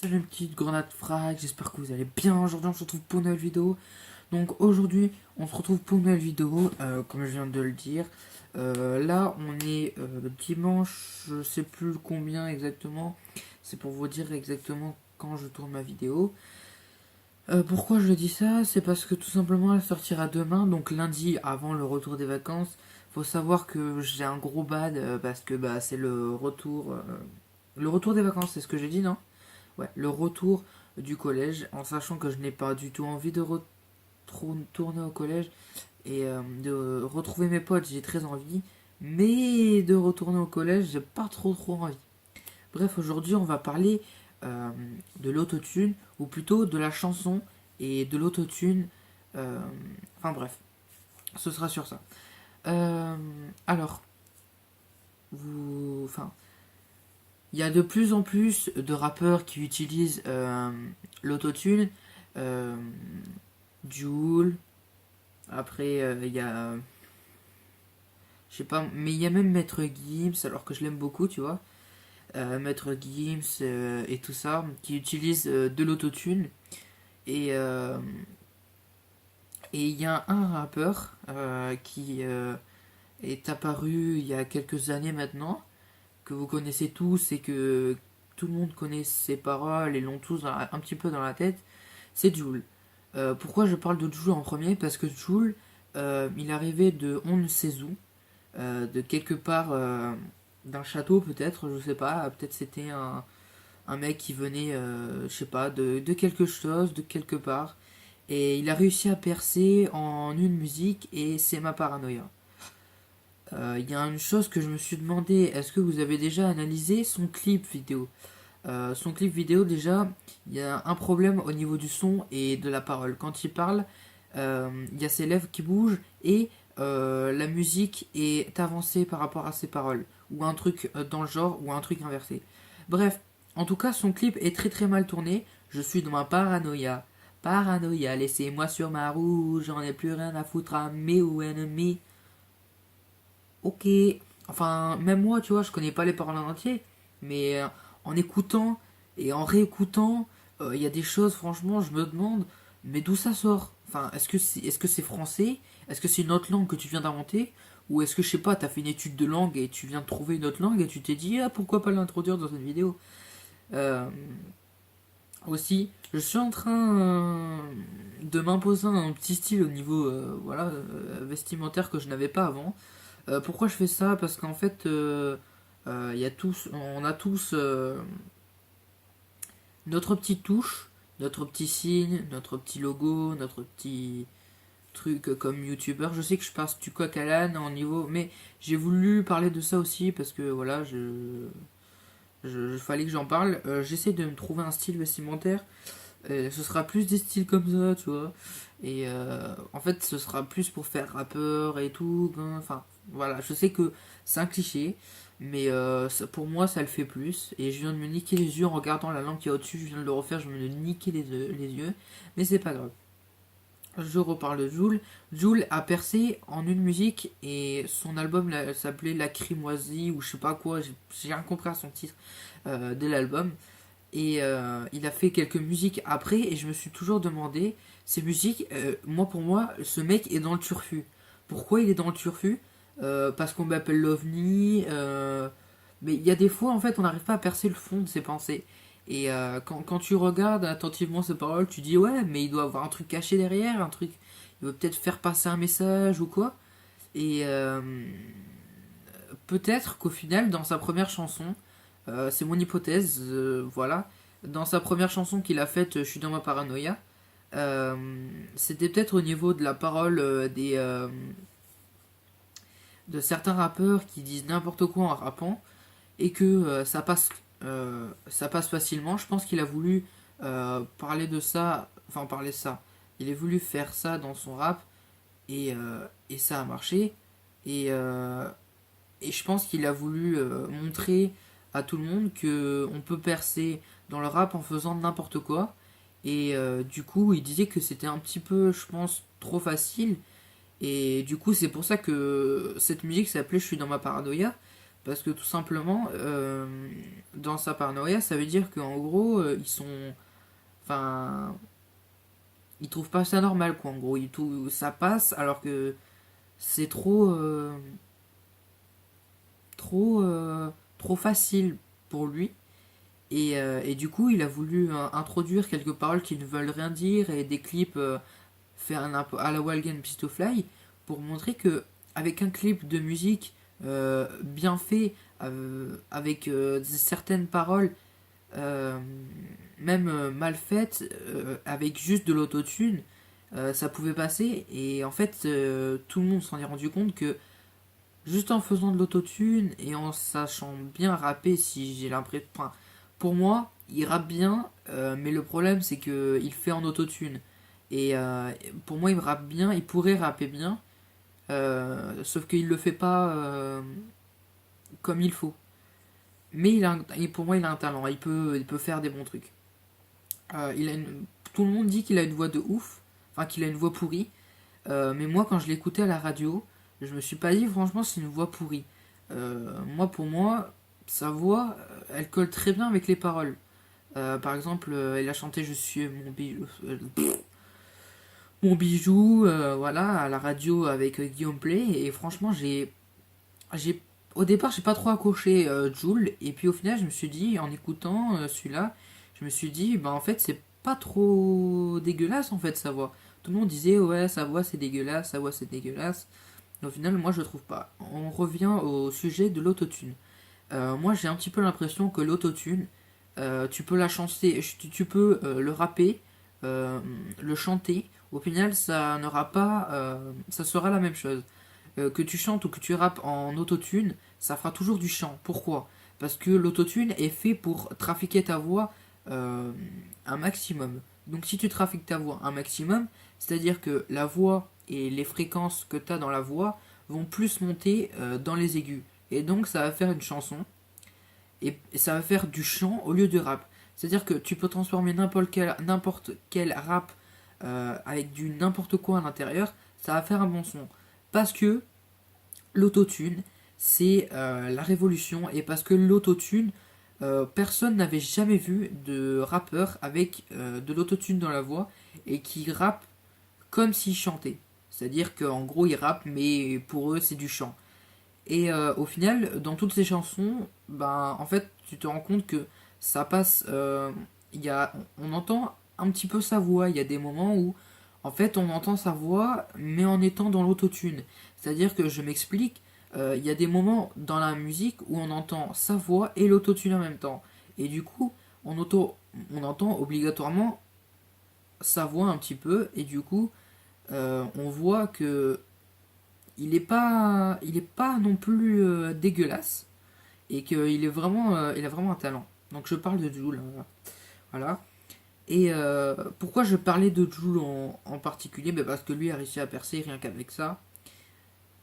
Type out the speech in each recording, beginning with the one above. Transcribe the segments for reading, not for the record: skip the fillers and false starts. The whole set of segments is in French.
Salut une petite grenade frag, j'espère que vous allez bien. Aujourd'hui on se retrouve pour une nouvelle vidéo. Donc aujourd'hui on se retrouve pour une nouvelle vidéo, comme je viens de le dire. Là on est dimanche, je sais plus combien exactement. C'est pour vous dire exactement quand je tourne ma vidéo. Pourquoi je dis ça? C'est parce que tout simplement elle sortira demain, donc lundi avant le retour des vacances. Faut savoir que j'ai un gros bad parce que c'est le retour des vacances, c'est ce que j'ai dit, non? Ouais, le retour du collège, en sachant que je n'ai pas du tout envie de retourner au collège et de retrouver mes potes, j'ai très envie, mais de retourner au collège, j'ai pas trop envie. Bref, aujourd'hui, on va parler euh, de l'autotune, ou plutôt de la chanson et de l'autotune. euh, enfin bref, ce sera sur ça. Euh, alors, enfin, il y a de plus en plus de rappeurs qui utilisent l'autotune. Euh, Jul, après il y a. Je sais pas, mais il y a même Maître Gims, alors que je l'aime beaucoup, tu vois. Maître Gims et tout ça, qui utilisent de l'autotune. Et euh, et il y a un rappeur qui est apparu il y a quelques années maintenant, que vous connaissez tous et que tout le monde connaît ses paroles et l'ont tous un petit peu dans la tête, c'est Jul. Pourquoi je parle de Jul en premier? Parce que Jul, il arrivait de on ne sait où, de quelque part d'un château peut-être, je sais pas, peut-être c'était un mec qui venait, je sais pas, de quelque chose, de quelque part, et il a réussi à percer en une musique et c'est ma paranoïa. Il y a une chose que je me suis demandé, est-ce que vous avez déjà analysé son clip vidéo? Son clip vidéo déjà, il y a un problème au niveau du son et de la parole. Quand il parle, il y a ses lèvres qui bougent et la musique est avancée par rapport à ses paroles. Ou un truc dans le genre, ou un truc inversé. Bref, en tout cas, son clip est très mal tourné. Je suis dans ma paranoïa. Paranoïa, laissez-moi sur ma roue, j'en ai plus rien à foutre à mes ou ennemis. Ok. Enfin, même moi, tu vois, je connais pas les paroles en entier, mais en écoutant et en réécoutant, il y a des choses, franchement, je me demande, mais d'où ça sort? Enfin, est-ce que c'est français? Est-ce que c'est une autre langue que tu viens d'inventer? Ou est-ce que, je sais pas, t'as fait une étude de langue et tu viens de trouver une autre langue et tu t'es dit, ah, pourquoi pas l'introduire dans une vidéo? Euh, Aussi, je suis en train de m'imposer un petit style au niveau voilà, vestimentaire que je n'avais pas avant. Pourquoi je fais ça? Parce qu'en fait, on a tous notre petite touche, notre petit signe, notre petit logo, notre petit truc comme youtubeur. Je sais que je passe du coq à l'âne en niveau, mais j'ai voulu parler de ça aussi parce que voilà, fallait que j'en parle. J'essaie de me trouver un style vestimentaire. Ce sera plus des styles comme ça, tu vois. Et en fait, ce sera plus pour faire rappeur et tout. Enfin, voilà, je sais que c'est un cliché, mais pour moi, ça le fait plus. Et je viens de me niquer les yeux en regardant la lampe qui est au-dessus. Je viens de le refaire, je viens de me niquer les yeux. Mais c'est pas grave. Je reparle de Jul. Jul a percé en une musique et son album s'appelait Lacrimoisie ou je sais pas quoi. J'ai rien compris à son titre de l'album. Et il a fait quelques musiques après, et je me suis toujours demandé, ces musiques, moi pour moi, ce mec est dans le turfu. Pourquoi il est dans le turfu? Parce qu'on m'appelle l'OVNI, mais il y a des fois, en fait, on n'arrive pas à percer le fond de ses pensées. Et quand tu regardes attentivement ses paroles, tu dis, ouais, mais il doit avoir un truc caché derrière, un truc, il veut peut-être faire passer un message ou quoi. Et peut-être qu'au final, dans sa première chanson, c'est mon hypothèse, voilà. Dans sa première chanson qu'il a faite, Je suis dans ma paranoïa, c'était peut-être au niveau de la parole de certains rappeurs qui disent n'importe quoi en rappant et que ça passe facilement. Je pense qu'il a voulu parler de ça, enfin parler de ça. Il a voulu faire ça dans son rap et ça a marché. Et, euh, et je pense qu'il a voulu montrer à tout le monde que on peut percer dans le rap en faisant n'importe quoi. Et du coup, il disait que c'était un petit peu, je pense, trop facile. Et du coup, c'est pour ça que cette musique s'appelait Je suis dans ma paranoïa. Parce que tout simplement, dans sa paranoïa, ça veut dire qu'en gros, enfin, ils trouvent pas ça normal, quoi. En gros, ça passe alors que c'est trop, trop facile pour lui. Et du coup, il a voulu introduire quelques paroles qui ne veulent rien dire et des clips faits à la Walgen Pistofly pour montrer que avec un clip de musique bien fait, avec certaines paroles euh, même mal faites, avec juste de l'autotune, ça pouvait passer. Et en fait, tout le monde s'en est rendu compte que juste en faisant de l'autotune et en sachant bien rapper, si j'ai l'impression. Enfin, pour moi, il rappe bien, mais le problème c'est que il fait en autotune. Et pour moi, il rappe bien, il pourrait rapper bien, sauf qu'il le fait pas comme il faut. Mais et pour moi, il a un talent, il peut faire des bons trucs. Tout le monde dit qu'il a une voix de ouf, enfin qu'il a une voix pourrie. Mais moi, quand je l'écoutais à la radio, je me suis pas dit, franchement, c'est une voix pourrie. Pour moi, sa voix, elle colle très bien avec les paroles. Par exemple, elle a chanté Je suis mon bijou, voilà, à la radio avec Guillaume Play. Et franchement, au départ, j'ai pas trop accroché Jul. Et puis au final, je me suis dit, en écoutant celui-là, je me suis dit, bah en fait, c'est pas trop dégueulasse en fait sa voix. Tout le monde disait, ouais, sa voix c'est dégueulasse, sa voix c'est dégueulasse. Au final, moi je trouve pas. On revient au sujet de l'autotune. Moi j'ai un petit peu l'impression que l'autotune, tu peux la chanter, tu peux le rapper, le chanter. Au final, ça n'aura pas, ça sera la même chose. Que tu chantes ou que tu rappes en autotune, ça fera toujours du chant. Pourquoi? Parce que l'autotune est fait pour trafiquer ta voix un maximum. Donc si tu trafiques ta voix un maximum, c'est-à-dire que la voix et les fréquences que tu as dans la voix vont plus monter dans les aigus. Et donc ça va faire une chanson et ça va faire du chant au lieu du rap. C'est-à-dire que tu peux transformer n'importe quel rap avec du n'importe quoi à l'intérieur, ça va faire un bon son. Parce que l'autotune, c'est la révolution, et parce que l'autotune, personne n'avait jamais vu de rappeur avec de l'autotune dans la voix et qui rappe comme s'il chantait. C'est-à-dire qu'en gros, ils rappent, mais pour eux, c'est du chant. Et au final, dans toutes ces chansons, ben, en fait, tu te rends compte que ça passe. On entend un petit peu sa voix. Il y a des moments où, en fait, on entend sa voix, mais en étant dans l'autotune. C'est-à-dire que je m'explique. Il y a des moments dans la musique où on entend sa voix et l'autotune en même temps. Et du coup, on entend obligatoirement sa voix un petit peu. Et du coup, on voit que il est pas non plus dégueulasse et il a vraiment un talent. Donc je parle de Jul, hein, voilà. Et pourquoi je parlais de Jul en particulier? Ben parce que lui a réussi à percer rien qu'avec ça.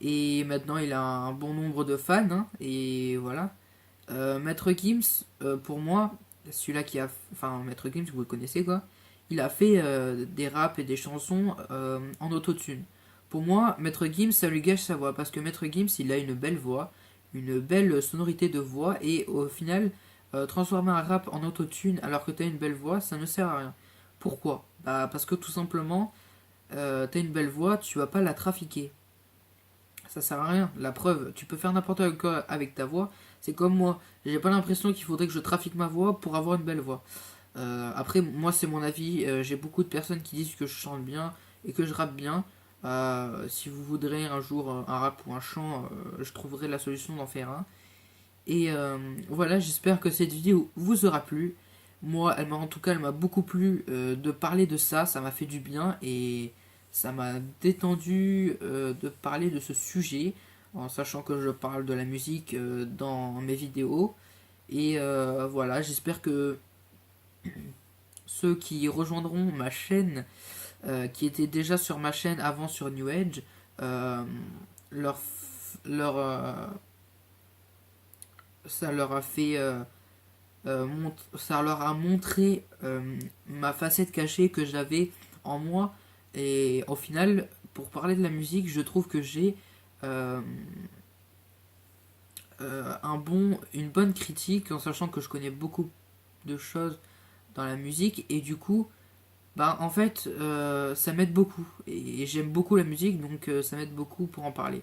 Et maintenant il a un bon nombre de fans, hein, et voilà. Maître Gims, pour moi, celui-là qui a, enfin Maître Gims, vous le connaissez quoi, il a fait des raps et des chansons en autotune. Pour moi, Maître Gims, ça lui gâche sa voix parce que Maître Gims, il a une belle voix, une belle sonorité de voix, et au final, transformer un rap en autotune alors que t'as une belle voix, ça ne sert à rien. Pourquoi? Bah parce que tout simplement, t'as une belle voix, tu vas pas la trafiquer. Ça sert à rien. La preuve, tu peux faire n'importe quoi avec ta voix. C'est comme moi. J'ai pas l'impression qu'il faudrait que je trafique ma voix pour avoir une belle voix. Après, moi, c'est mon avis. J'ai beaucoup de personnes qui disent que je chante bien et que je rappe bien. Si vous voudrez un jour un rap ou un chant, je trouverai la solution d'en faire un. Et voilà, j'espère que cette vidéo vous aura plu. Moi, en tout cas, elle m'a beaucoup plu de parler de ça. Ça m'a fait du bien et ça m'a détendu de parler de ce sujet en sachant que je parle de la musique dans mes vidéos. Et voilà, j'espère que ceux qui rejoindront ma chaîne, qui étaient déjà sur ma chaîne avant sur New Age, euh, leur, leur, ça leur a fait ça leur a montré ma facette cachée que j'avais en moi. Et au final, pour parler de la musique, je trouve que j'ai euh, une bonne critique en sachant que je connais beaucoup de choses dans la musique et du coup, bah en fait, ça m'aide beaucoup et j'aime beaucoup la musique donc ça m'aide beaucoup pour en parler.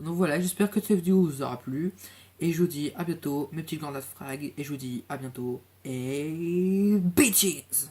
Donc voilà, j'espère que cette vidéo vous aura plu et je vous dis à bientôt, mes petits glands de frag et je vous dis à bientôt et bitches!